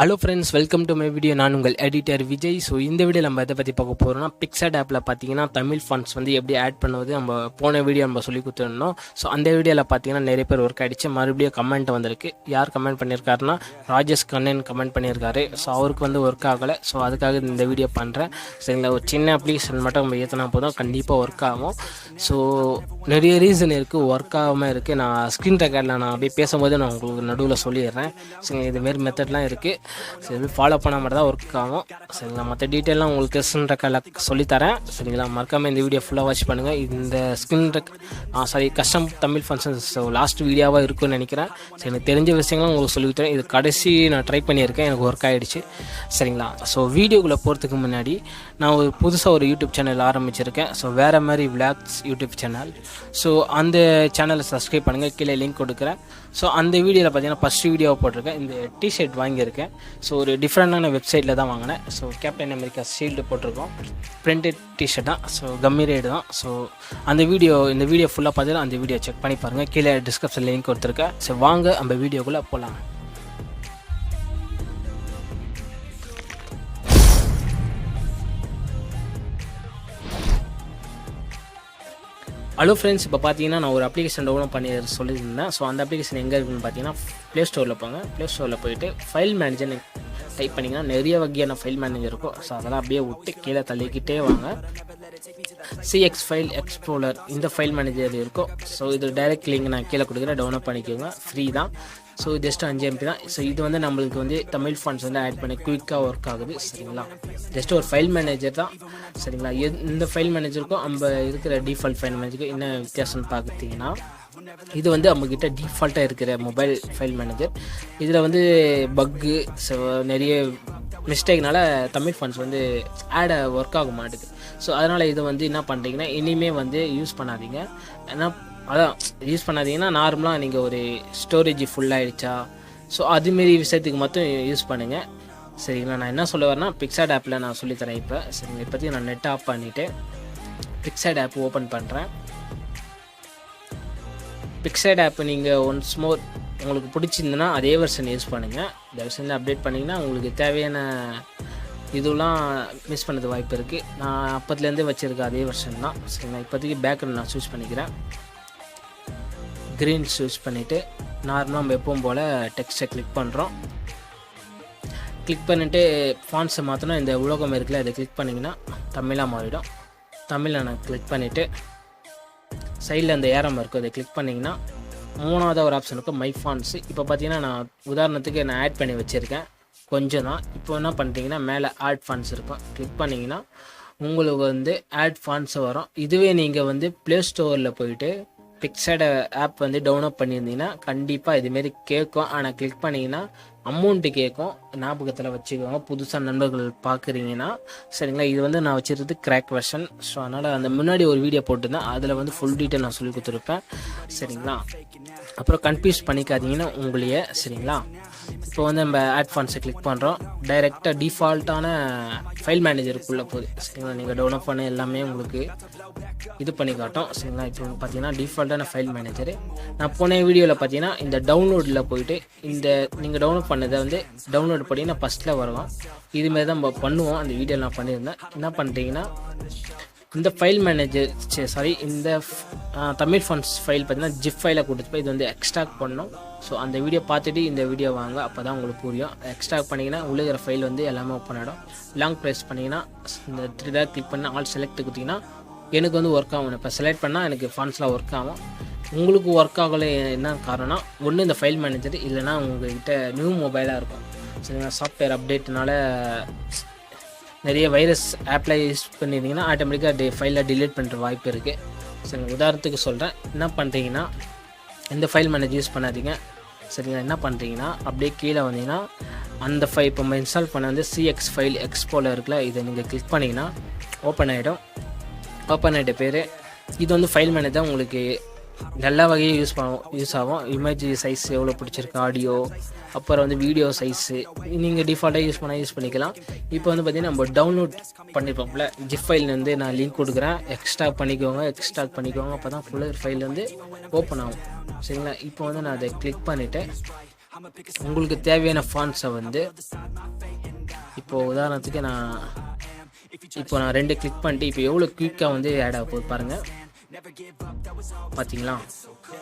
Hello friends, welcome to my video. நான் உங்கள் editor Vijay. So இந்த வீடியோ நம்ம எதை பற்றி பார்க்க போகிறோம்னா, PicsArt ஆப்பில் பார்த்தீங்கன்னா தமிழ் ஃபாண்ட்ஸ் வந்து எப்படி ஆட் பண்ணுவது நம்ம போன வீடியோ நம்ம சொல்லி கொடுத்துருந்தோம். ஸோ அந்த வீடியோவில் பார்த்தீங்கன்னா நிறைய பேர் ஒர்க் ஆகிடுச்சு. மறுபடியும் கமெண்ட் வந்திருக்கு. யார் கமெண்ட் பண்ணியிருக்காருன்னா ராஜேஷ் கண்ணன் கமெண்ட் பண்ணியிருக்காரு. ஸோ அவருக்கு வந்து ஒர்க் ஆகலை. ஸோ அதுக்காக இந்த வீடியோ பண்ணுறேன். சரிங்களா, ஒரு சின்ன அப்ளிகேஷன் மட்டும் நம்ம ஏற்றினா போதும், கண்டிப்பாக ஒர்க் ஆகும். ஸோ நிறைய ரீசன் இருக்குது ஒர்க் ஆகாமல் இருக்குது. நான் ஸ்க்ரீன் ரெக்கார்டில் நான் அப்படியே பேசும்போது நான் உங்களுக்கு நடுவில் சொல்லிடுறேன். சரிங்க, இதுமாரி மெத்தட்லாம் இருக்குது. சரி, ஃபாலோ பண்ண மாதிரி தான் ஒர்க் ஆகும். சரிங்களா, மற்ற டீட்டெயிலாம் உங்களுக்கு ஸ்க்ரீன் ரெக்கார்டில் சொல்லித்தரேன். சரிங்களா, மறக்காமல் இந்த வீடியோ ஃபுல்லாக வாட்ச் பண்ணுங்கள். இந்த கஸ்டம் தமிழ் ஃபங்க்ஷன்ஸ் லாஸ்ட் வீடியோவாக இருக்குன்னு நினைக்கிறேன். சரி, எனக்கு தெரிஞ்ச விஷயங்களும் உங்களுக்கு சொல்லித்தரேன். இது கடைசி நான் ட்ரை பண்ணியிருக்கேன், எனக்கு ஒர்க் ஆகிடுச்சு. சரிங்களா, ஸோ வீடியோக்குள்ளே போகிறதுக்கு முன்னாடி நான் ஒரு புதுசாக ஒரு யூடியூப் சேனல் ஆரம்பிச்சிருக்கேன். ஸோ வேறு மாதிரி விளாக்ஸ் யூடியூப் சேனல். ஸோ அந்த சேனலை சப்ஸ்கிரைப் பண்ணுங்கள், கீழே லிங்க் கொடுக்குறேன். ஸோ அந்த வீடியோவில் பார்த்தீங்கன்னா ஃபஸ்ட் வீடியோவை போட்டிருக்கேன். இந்த டிஷர்ட் வாங்கியிருக்கேன். ஸோ ஒரு டிஃப்ரெண்டான வெப்சைட்டில் தான் வாங்கினேன். ஸோ கேப்டன் அமெரிக்கா ஷீல்டு போட்டிருக்கோம். பிரிண்டட் டிஷர்ட் தான். ஸோ கம்மி ரேட் தான். ஸோ இந்த வீடியோ ஃபுல்லாக பார்த்தீங்கன்னா அந்த வீடியோ செக் பண்ணி பாருங்கள். கீழே டிஸ்கிரிப்ஷனில் லிங்க் கொடுத்துருக்கேன். ஸோ வாங்க அந்த வீடியோக்குள்ளே போகலாம். ஹலோ ஃப்ரெண்ட்ஸ், இப்போ பார்த்தீங்கன்னா நான் ஒரு அப்ளிகேஷன் டவுன்லோட் பண்ணி சொல்லியிருந்தேன். ஸோ அந்த அப்ளிகேஷன் எங்கே இருக்குன்னு பார்த்தீங்கன்னா ப்ளே ஸ்டோரில் போங்க. ப்ளே ஸ்டோரில் போயிட்டு ஃபைல் மேனேஜர்னு டைப் பண்ணிங்கன்னா நிறைய வகையான ஃபைல் மேனேஜர் இருக்கும். ஸோ அதெல்லாம் அப்படியே விட்டு கீழே தள்ளிக்கிட்டே வாங்க. 𝐶𝐬𝐴𝐓 இந்த ஃபைல் மேனேஜர் இருக்கும். ஸோ இது டைரக்ட் லிங்க் நான் கீழே கொடுக்குறேன், டவுன்லோட் பண்ணிக்கோங்க, ஃப்ரீ தான். ஸோ ஜஸ்ட் 5 MB தான். ஸோ இது வந்து நம்மளுக்கு வந்து தமிழ் ஃபாண்ட்ஸ் வந்து ஆட் பண்ணி குயிக்காக ஒர்க் ஆகுது. சரிங்களா, ஜஸ்ட் ஒரு ஃபைல் மேனேஜர் தான். சரிங்களா, இந்த ஃபைல் மேனேஜருக்கும் நம்ம இருக்கிற டிஃபால்ட் ஃபைல் மேனேஜருக்கும் என்ன வித்தியாசம்னு பார்த்தீங்கன்னா, இது வந்து நம்மக்கிட்ட டிஃபால்ட்டாக இருக்கிற மொபைல் ஃபைல் மேனேஜர். இதில் வந்து பக்கு நிறைய மிஸ்டேக்னால தமிழ் ஃபாண்ட்ஸ் வந்து ஆட் ஒர்க் ஆக மாட்டேங்குது. ஸோ அதனால் இதை வந்து என்ன பண்ணுறீங்கன்னா, இனிமேல் வந்து யூஸ் பண்ணாதீங்க. ஏன்னா யூஸ் பண்ணாதீங்கன்னா நார்மலாக நீங்கள் ஒரு ஸ்டோரேஜ் ஃபுல்லாகிடுச்சா, ஸோ அதுமாரி விஷயத்துக்கு மட்டும் யூஸ் பண்ணுங்கள். சரிங்களா, நான் என்ன சொல்ல வரேன்னா, PicsArt ஆப்பில் நான் சொல்லித்தரேன் இப்போ. சரிங்க, இப்போதைக்கு நான் நெட் ஆஃப் பண்ணிவிட்டு PicsArt ஆப் ஓப்பன் பண்ணுறேன். PicsArt ஆப் நீங்கள் ஒன்ஸ் மோர் உங்களுக்கு பிடிச்சிருந்துன்னா அதே வெர்ஷன் யூஸ் பண்ணுங்கள். இந்த வெர்ஷனில் அப்டேட் பண்ணிங்கன்னா உங்களுக்கு தேவையான இதெல்லாம் மிஸ் பண்ணது வாய்ப்பு இருக்குது. நான் அப்போத்துலேருந்தே வச்சுருக்கேன் அதே வெர்ஷன் தான். சரிங்களா, இப்போதைக்கு பேக்ரவுண்ட் நான் சூஸ் பண்ணிக்கிறேன். க்ரீன் சூஸ் பண்ணிவிட்டு நார்மலாக நம்ம எப்பவும் போல் டெக்ஸ்ட்டை கிளிக் பண்ணுறோம். கிளிக் பண்ணிவிட்டு ஃபாண்ட்ஸை மாற்றணும். இந்த உலகம் இருக்குல்ல, இதை கிளிக் பண்ணிங்கன்னா தமிழாக மாறிடும். தமிழில் நான் கிளிக் பண்ணிவிட்டு சைடில் அந்த ஏரம் இருக்கும், அதை கிளிக் பண்ணிங்கன்னா மூணாவது ஒரு ஆப்ஷன் இருக்கும், மை ஃபாண்ட்ஸு. இப்போ பார்த்தீங்கன்னா நான் உதாரணத்துக்கு நான் ஆட் பண்ணி வச்சுருக்கேன் கொஞ்சம் தான். இப்போ என்ன பண்ணுறீங்கன்னா, மேலே ஆட் ஃபாண்ட்ஸ் இருக்கும், கிளிக் பண்ணிங்கன்னா உங்களுக்கு வந்து ஆட் ஃபாண்ட்ஸ் வரும். இதுவே நீங்கள் வந்து ப்ளே ஸ்டோரில் போயிட்டு PicsArt ஆப் வந்து டவுன்லோட் பண்ணியிருந்தீங்கன்னா கண்டிப்பாக இதுமாரி கேட்கும். ஆனால் கிளிக் பண்ணிங்கன்னா அமௌண்ட்டு கேட்கும். ஞாபகத்தில் வச்சுக்கோங்க, புதுசாக நண்பர்கள் பார்க்குறீங்கன்னா. சரிங்களா, இது வந்து நான் வச்சுருது கிராக் வெர்ஷன். ஸோ அதனால் அந்த முன்னாடி ஒரு வீடியோ போட்டிருந்தேன், அதில் வந்து ஃபுல் டீட்டெயில் நான் சொல்லி கொடுத்துருப்பேன். சரிங்களா, அப்புறம் கன்ஃபியூஸ் பண்ணிக்காதீங்கன்னா உங்களையே. சரிங்களா, இப்போ வந்து நம்ம ஆட் ஃபாண்ட்ஸை கிளிக் பண்ணுறோம். டைரெக்டாக டிஃபால்ட்டான ஃபைல் மேனேஜருக்குள்ளே போகுது. சரிங்களா, நீங்கள் டவுன்லோட் பண்ண எல்லாமே உங்களுக்கு இது பண்ணி காட்டும். சரிங்களா, இப்போ பார்த்தீங்கன்னா டிஃபால்ட்டான ஃபைல் மேனேஜரு. நான் போன வீடியோவில் பார்த்தீங்கன்னா இந்த டவுன்லோடில் போயிட்டு இந்த நீங்கள் டவுன்லோட் பண்ணதை வந்து டவுன்லோட் பண்ணிங்கன்னா ஃபஸ்ட்டில் வருவோம். இதுமாரி தான் நம்ம பண்ணுவோம். அந்த வீடியோவில் நான் பண்ணியிருந்தேன். என்ன பண்ணுறீங்கன்னா, இந்த ஃபைல் மேனேஜர் இந்த தமிழ் ஃபாண்ட்ஸ் ஃபைல் பார்த்தீங்கன்னா ஜிப் ஃபைலை கொடுத்து போய் இது வந்து எக்ஸ்ட்ராக்ட் பண்ணணும். ஸோ அந்த வீடியோ பார்த்துட்டு இந்த வீடியோ வாங்க, அப்போ தான் உங்களுக்கு புரியும். எக்ஸ்ட்ராக்ட் பண்ணிங்கன்னா உள்ளே ஃபைல் வந்து எல்லாமே ஓப்பன் ஆகிடும். லாங் ப்ரெஸ் பண்ணிங்கன்னா இந்த 3 டாட் கிளிக் பண்ணி ஆல் செலக்ட் கொடுத்தீங்கன்னா எனக்கு வந்து ஒர்க் ஆகும். இப்போ செலக்ட் பண்ணால் எனக்கு ஃபாண்ட்ஸ்லாம் ஒர்க் ஆகும். உங்களுக்கு ஒர்க் ஆகலை என்ன காரணம்னா, ஒன்று இந்த ஃபைல் மேனேஜர், இல்லைனா உங்கள்கிட்ட நியூ மொபைலாக இருக்கும். சரிங்களா, சாஃப்ட்வேர் அப்டேட்னால நிறைய வைரஸ் ஆப்பில் யூஸ் பண்ணியிருந்தீங்கன்னா ஆட்டோமேட்டிக்காக ஃபைலில் டிலீட் பண்ணுற வாய்ப்பு இருக்குது. சரிங்க, உதாரணத்துக்கு சொல்கிறேன். என்ன பண்ணுறீங்கன்னா, இந்த ஃபைல் மேனேஜர் யூஸ் பண்ணாதீங்க. சரிங்களா, என்ன பண்ணுறீங்கன்னா அப்படியே கீழே வந்தீங்கன்னா அந்த ஃபைல் இப்போ இன்ஸ்டால் பண்ண வந்து 𝐶𝐬𝐴𝐓 இருக்குல்ல, இதை நீங்கள் கிளிக் பண்ணிங்கன்னா ஓப்பன் ஆகிடும். ஓப்பன் ஆகிட்ட பேர் இது வந்து ஃபைல் மேனேஜர் உங்களுக்கு எல்லா வகையும் யூஸ் ஆகும். இமேஜ் சைஸ் எவ்வளோ பிடிச்சிருக்கு, ஆடியோ, அப்புறம் வந்து வீடியோ சைஸு நீங்கள் டிஃபால்ட்டாக யூஸ் பண்ணிக்கலாம். இப்போ வந்து பார்த்திங்கன்னா நம்ம டவுன்லோட் பண்ணியிருப்போம்ல ஜிப் ஃபைல் வந்து நான் லிங்க் கொடுக்குறேன், எக்ஸ்ட்ராக்ட் பண்ணிக்கோங்க. அப்போ தான் ஃபுல்லாக ஃபைல் வந்து ஓப்பன் ஆகும். சரிங்களா, இப்போ வந்து நான் அதை கிளிக் பண்ணிவிட்டு உங்களுக்கு தேவையான ஃபாண்ட்ஸை வந்து இப்போது உதாரணத்துக்கு நான் 2 கிளிக் பண்ணிட்டு இப்போ எவ்வளோ குயிக்காக வந்து ஆட் ஆக போகுது பாருங்கள். பார்த்தீங்களா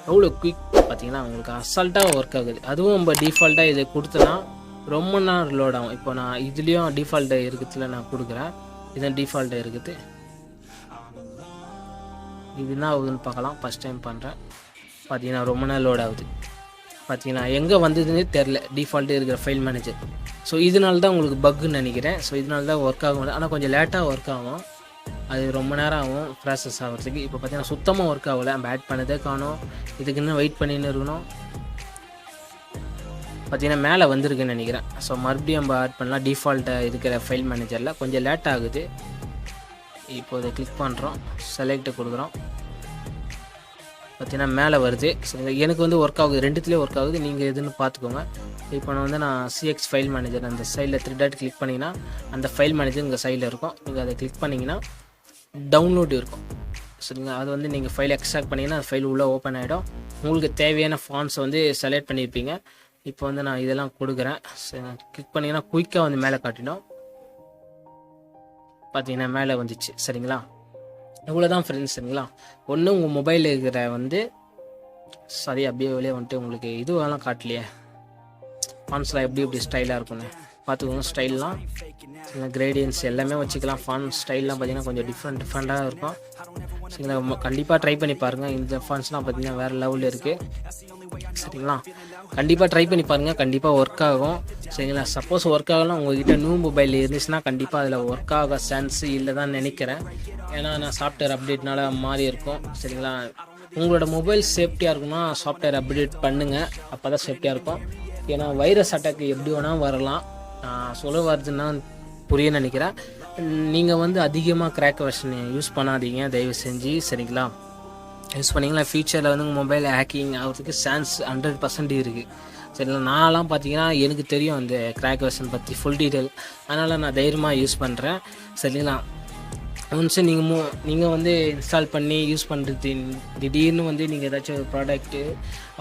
எவ்வளோ குயிக் பார்த்தீங்கன்னா உங்களுக்கு அசால்ட்டாக ஒர்க் ஆகுது. அதுவும் நம்ம டிஃபால்ட்டாக இதை கொடுத்தனா ரொம்ப நேரம் லோட் ஆகும். இப்போ நான் இதுலேயும் டிஃபால்ட்டு இருக்கிறதுல நான் கொடுக்குறேன். இதுதான் டிஃபால்ட்டாக இருக்குது. இது என்ன ஆகுதுன்னு பார்க்கலாம். ஃபஸ்ட் டைம் பண்ணுறேன். பார்த்தீங்கன்னா ரொம்ப நேரம் லோட் ஆகுது. பார்த்தீங்கன்னா எங்கே வந்ததுன்னே தெரில டிஃபால்ட்டு இருக்கிற ஃபைல் மேனேஜர். ஸோ இதனால தான் உங்களுக்கு பக்குன்னு நினைக்கிறேன். ஸோ இதனால தான் ஒர்க் ஆகும். ஆனால் கொஞ்சம் லேட்டாக ஒர்க் ஆகும். அது ரொம்ப நேரம் ஆகும் ப்ராசஸ் ஆகிறதுக்கு. இப்போ பார்த்தீங்கன்னா சுத்தமாக ஒர்க் ஆகலை. நம்ம ஆட் பண்ணதே காணும். இதுக்கு இன்னும் வெயிட் பண்ணின்னு இருக்கணும். பார்த்தீங்கன்னா மேலே வந்திருக்குன்னு நினைக்கிறேன். ஸோ மறுபடியும் நம்ம ஆட் பண்ணலாம். டிஃபால்ட்டாக இருக்கிற ஃபைல் மேனேஜரில் கொஞ்சம் லேட் ஆகுது. இப்போ இதை கிளிக் பண்ணுறோம். செலக்ட் கொடுக்குறோம். பார்த்தீங்கன்னா மேலே வருது. எனக்கு வந்து ஒர்க் ஆகுது. ரெண்டுத்துலேயே ஒர்க் ஆகுது. நீங்கள் எதுன்னு பார்த்துக்கோங்க. இப்போ நான் சிஎக்ஸ் ஃபைல் மேனேஜர் அந்த சைடில் 3 டாட் கிளிக் பண்ணிங்கன்னா அந்த ஃபைல் மேனேஜர் உங்கள் சைடில் இருக்கும். நீங்கள் அதை கிளிக் பண்ணிங்கன்னா டவுன்லோடு இருக்கும். சரிங்களா, அது வந்து நீங்கள் ஃபைல் எக்ஸ்ட்ராக்ட் பண்ணிங்கன்னா அந்த ஃபைல் உள்ளே ஓப்பன் ஆகிடும். உங்களுக்கு தேவையான ஃபாண்ட்ஸை வந்து செலக்ட் பண்ணியிருப்பீங்க. இப்போ வந்து நான் இதெல்லாம் கொடுக்குறேன். கிளிக் பண்ணிங்கன்னா குயிக்காக வந்து மேலே காட்டிடும். பார்த்தீங்கன்னா மேலே வந்துச்சு. சரிங்களா, இவ்வளோ தான் ஃப்ரெண்ட்ஸ். சரிங்களா, ஒன்று உங்கள் மொபைலில் இருக்கிற வந்து சரி அப்படியே வெளியே வந்துட்டு உங்களுக்கு இதுவெல்லாம் காட்டலையே ஃபாண்ட்ஸ்லாம் எப்படி ஸ்டைலாக இருக்குன்னு பார்த்துக்கோங்க. ஸ்டைல்லாம் கிரேடியன்ஸ் எல்லாமே வச்சுக்கலாம். ஃபாண்ட் ஸ்டைல்லாம் பார்த்தீங்கன்னா கொஞ்சம் டிஃப்ரெண்ட்டாக இருக்கும். சரிங்களா, கண்டிப்பாக ட்ரை பண்ணி பாருங்கள். இந்த ஃபாண்ட்ஸ்லாம் பார்த்தீங்கன்னா வேறு லெவலில் இருக்குது. சரிங்களா, கண்டிப்பாக ட்ரை பண்ணி பாருங்கள். கண்டிப்பாக ஒர்க் ஆகும். சரிங்களா, சப்போஸ் ஒர்க் ஆகலாம் உங்கள்கிட்ட நியூ மொபைல் இருந்துச்சுன்னா கண்டிப்பாக அதில் ஒர்க் ஆக சான்ஸ் இல்லை தான் நினைக்கிறேன். ஏன்னா நான் சாஃப்ட்வேர் அப்டேட்னால மாறி இருக்கும். சரிங்களா, உங்களோட மொபைல் சேஃப்டியாக இருக்குன்னா சாஃப்ட்வேர் அப்டேட் பண்ணுங்கள். அப்போ தான் சேஃப்டியாக இருக்கும். ஏன்னா வைரஸ் அட்டாக் எப்படி வேணால் வரலாம். சொல்ல வருதுன்னா புரிய நினைக்கிறேன். நீங்கள் வந்து அதிகமாக கிராக் வெர்ஷன் யூஸ் பண்ணாதீங்க தயவு செஞ்சு. சரிங்களா, யூஸ் பண்ணிங்கன்னா ஃபியூச்சரில் வந்து உங்கள் மொபைல் ஹேக்கிங் ஆகிறதுக்கு சான்ஸ் 100% இருக்குது. சரிங்களா, நான்லாம் பார்த்தீங்கன்னா எனக்கு தெரியும் அந்த கிராக் வெர்ஷன் பற்றி ஃபுல் டீட்டெயில். அதனால் நான் தைரியமாக யூஸ் பண்ணுறேன். சரிங்களா, ஒன்ஸ் நீங்கள் வந்து இன்ஸ்டால் பண்ணி யூஸ் பண்ணுறது திடீர்னு வந்து நீங்கள் ஏதாச்சும் ஒரு ப்ராடக்ட்டு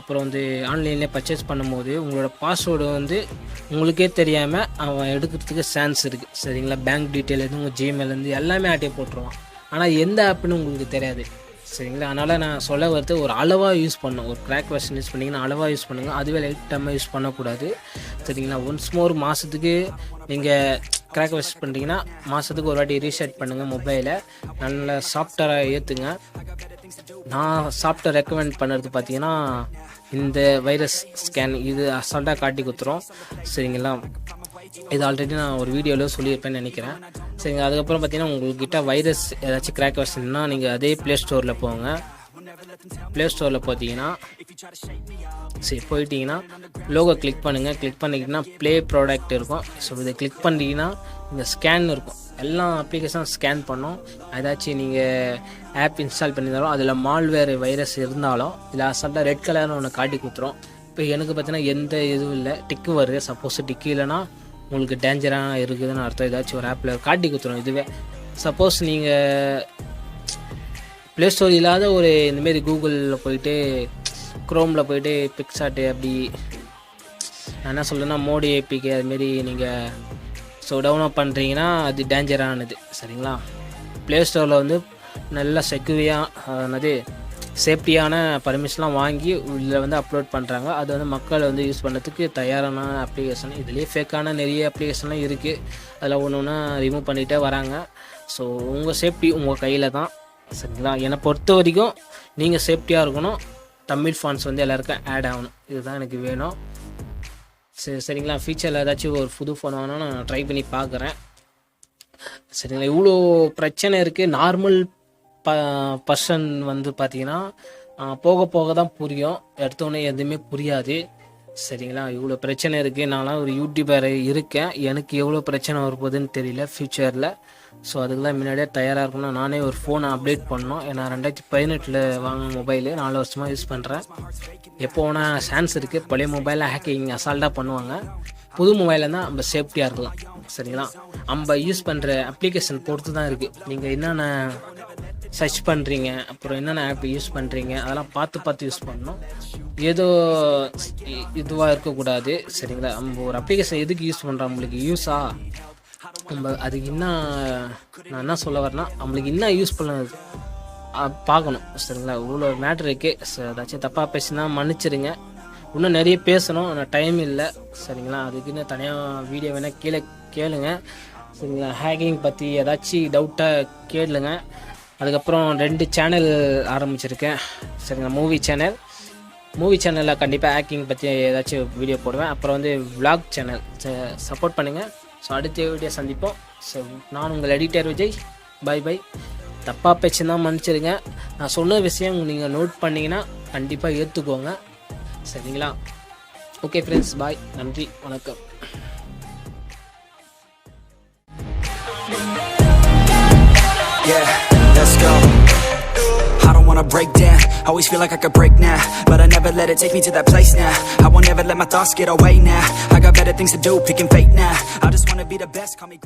அப்புறம் வந்து ஆன்லைன்லேயே பர்ச்சேஸ் பண்ணும்போது உங்களோட பாஸ்வேர்டு வந்து உங்களுக்கே தெரியாமல் அவன் எடுக்கிறதுக்கு சான்ஸ் இருக்குது. சரிங்களா, பேங்க் டீட்டெயில் எதுவும் உங்கள் ஜிமெயிலேருந்து எல்லாமே ஆட்டே போட்டுருவான். ஆனால் எந்த ஆப்புன்னு உங்களுக்கு தெரியாது. சரிங்களா, அதனால் நான் சொல்ல வரது ஒரு அளவாக யூஸ் பண்ணணும். ஒரு கிராக் வெர்ஷன் யூஸ் பண்ணிங்கன்னா அளவாக யூஸ் பண்ணுங்கள். அதுவே லைட் டைமாக யூஸ் பண்ணக்கூடாது. சரிங்களா, ஒன்ஸ் மோர் மாதத்துக்கு நீங்கள் கிராக் வெர்ஷன் பண்ணுறீங்கன்னா மாதத்துக்கு ஒரு வாட்டி ரீசெட் பண்ணுங்கள் மொபைலை. நல்ல சாஃப்ட்வேராக ஏற்றுங்க. நான் சாஃப்ட்வேர் ரெக்கமெண்ட் பண்ணுறது பார்த்தீங்கன்னா இந்த வைரஸ் ஸ்கேன் இது அசால்ட்டாக காட்டி கொடுத்துரும். சரிங்களா, இது ஆல்ரெடி நான் ஒரு வீடியோவில் சொல்லியிருப்பேன்னு நினைக்கிறேன். சரிங்க, அதுக்கப்புறம் பார்த்தீங்கன்னா உங்கள்கிட்ட வைரஸ் ஏதாச்சும் கிராக் வெர்ஷன்னா நீங்கள் அதே ப்ளே ஸ்டோரில் போங்க. ப்ளே ஸ்டோரில் பார்த்தீங்கன்னா போயிட்டீங்கன்னா லோகோ கிளிக் பண்ணுங்கள். கிளிக் பண்ணிக்கிட்டிங்கன்னா ப்ளே ப்ராடக்ட் இருக்கும். ஸோ இதை கிளிக் பண்ணிட்டீங்கன்னா இங்கே ஸ்கேன் இருக்கும். எல்லா அப்ளிகேஷன் ஸ்கேன் பண்ணோம். ஏதாச்சும் நீங்கள் ஆப் இன்ஸ்டால் பண்ணியிருந்தாலும் அதில் மால்வேர் வைரஸ் இருந்தாலும் இதில் அசால்ட்டாக ரெட் கலர்னு ஒன்று காட்டி கொடுத்துரும். இப்போ எனக்கு பார்த்தீங்கன்னா எந்த இதுவும் இல்லை. டிக்கு வருது. சப்போஸ் டிக்கு இல்லைன்னா உங்களுக்கு டேஞ்சராக இருக்குதுன்னு அர்த்தம். ஏதாச்சும் ஒரு ஆப்பில் காட்டி கொடுத்துரும். இதுவே சப்போஸ் நீங்கள் ப்ளே ஸ்டோர் இல்லாத ஒரு இந்தமாரி கூகுளில் போயிட்டு க்ரோமில் போயிட்டு பிக்சார்ட்டு அப்படி நான் என்ன சொல்கிறேன்னா மோடி ஏபிகே அதுமாரி நீங்கள் டவுன்லோட் பண்ணுறீங்கன்னா அது டேஞ்சரானது. சரிங்களா, ப்ளே ஸ்டோரில் வந்து நல்லா செக்யூரியாக சேஃப்டியான பர்மிஷன்லாம் வாங்கி இதில் வந்து அப்லோட் பண்ணுறாங்க. அது வந்து மக்கள் வந்து யூஸ் பண்ணுறதுக்கு தயாரான அப்ளிகேஷன். இதுலேயே ஃபேக்கான நிறைய அப்ளிகேஷன்லாம் இருக்குது. அதில் ஒன்று ஒன்றா ரிமூவ் பண்ணிகிட்டே வராங்க. ஸோ உங்கள் சேஃப்டி உங்கள் கையில் தான். சரிங்களா, என்னை பொறுத்த வரைக்கும் நீங்கள் சேஃப்டியாக இருக்கணும். தமிழ் ஃபாண்ட்ஸ் வந்து எல்லாருக்கும் ஆட் ஆகணும். இதுதான் எனக்கு வேணும். சரிங்களா, ஃபியூச்சரில் ஏதாச்சும் ஒரு புது ஃபோன் வாங்கினா நான் ட்ரை பண்ணி பார்க்குறேன். சரிங்களா, இவ்வளோ பிரச்சனை இருக்குது. நார்மல் பர்சன் வந்து பார்த்தீங்கன்னா போக போக தான் புரியும். எடுத்தோடனே எதுவுமே புரியாது. சரிங்களா, இவ்வளோ பிரச்சனை இருக்குது. நான்லாம் ஒரு யூடியூபர் இருக்கேன். எனக்கு எவ்வளோ பிரச்சனை வரப்போகுதுன்னு தெரியல ஃப்யூச்சரில். ஸோ அதுக்கெல்லாம் முன்னாடியே தயாராக இருக்கணும். நானே ஒரு ஃபோனை அப்டேட் பண்ணோம். ஏன்னா 2018 வாங்கின மொபைலு 4 வருஷமாக யூஸ் பண்ணுறேன். எப்போ வேணால் சான்ஸ் இருக்குது. பழைய மொபைலில் ஹேக்கிங் அசால்ட்டாக பண்ணுவாங்க. புது மொபைலில் தான் நம்ம சேஃப்டியாக இருக்கலாம். சரிங்களா, நம்ம யூஸ் பண்ணுற அப்ளிகேஷன் பொறுத்து தான் இருக்குது. நீங்கள் என்னென்ன சர்ச் பண்ணுறீங்க, அப்புறம் என்னென்ன ஆப் யூஸ் பண்ணுறீங்க, அதெல்லாம் பார்த்து யூஸ் பண்ணணும். ஏதோ இதுவாக இருக்கக்கூடாது. சரிங்களா? நம்ம ஒரு அப்ளிகேஷன் எதுக்கு யூஸ் பண்ணுறோம், நம்மளுக்கு யூஸா, நம்ம அதுக்கு என்ன, நான் என்ன சொல்ல வரேன்னா, நம்மளுக்கு என்ன யூஸ் பண்ண பார்க்கணும். சரிங்களா? இவ்வளோ மேட்ரு இருக்குது. ஏதாச்சும் தப்பாக பேசினா மன்னிச்சிருங்க. இன்னும் நிறைய பேசணும், ஆனால் டைம் இல்லை. சரிங்களா? அதுக்குன்னு தனியாக வீடியோ வேணால் கீழே கேளுங்க. சரிங்களா? ஹேக்கிங் பற்றி ஏதாச்சும் டவுட்டாக கேளுங்க. அதுக்கப்புறம் 2 சேனல் ஆரம்பிச்சிருக்கேன். சரிங்களா? மூவி சேனலில் கண்டிப்பாக ஹேக்கிங் பற்றி ஏதாச்சும் வீடியோ போடுவேன். அப்புறம் வந்து vlog சேனல் சப்போர்ட் பண்ணுங்கள். ஸோ அடுத்த வீடியோ சந்திப்போம். ஸோ நான் உங்கள் எடிட்டர் விஜய். பை. தப்பாக பேச்சுன்னா மன்னிச்சிருங்க. நான் சொன்ன விஷயம் நீங்கள் நோட் பண்ணிங்கன்னா கண்டிப்பாக ஏற்றுக்கோங்க. சரிங்களா? ஓகே ஃப்ரெண்ட்ஸ், பாய். நன்றி, வணக்கம். Yeah, let's go. I don't wanna break down, always feel like I could break now, but I never let it take me to that place now. I won't ever let my thoughts get away now. I got better things to do, picking fate now. I just wanna be the best, call me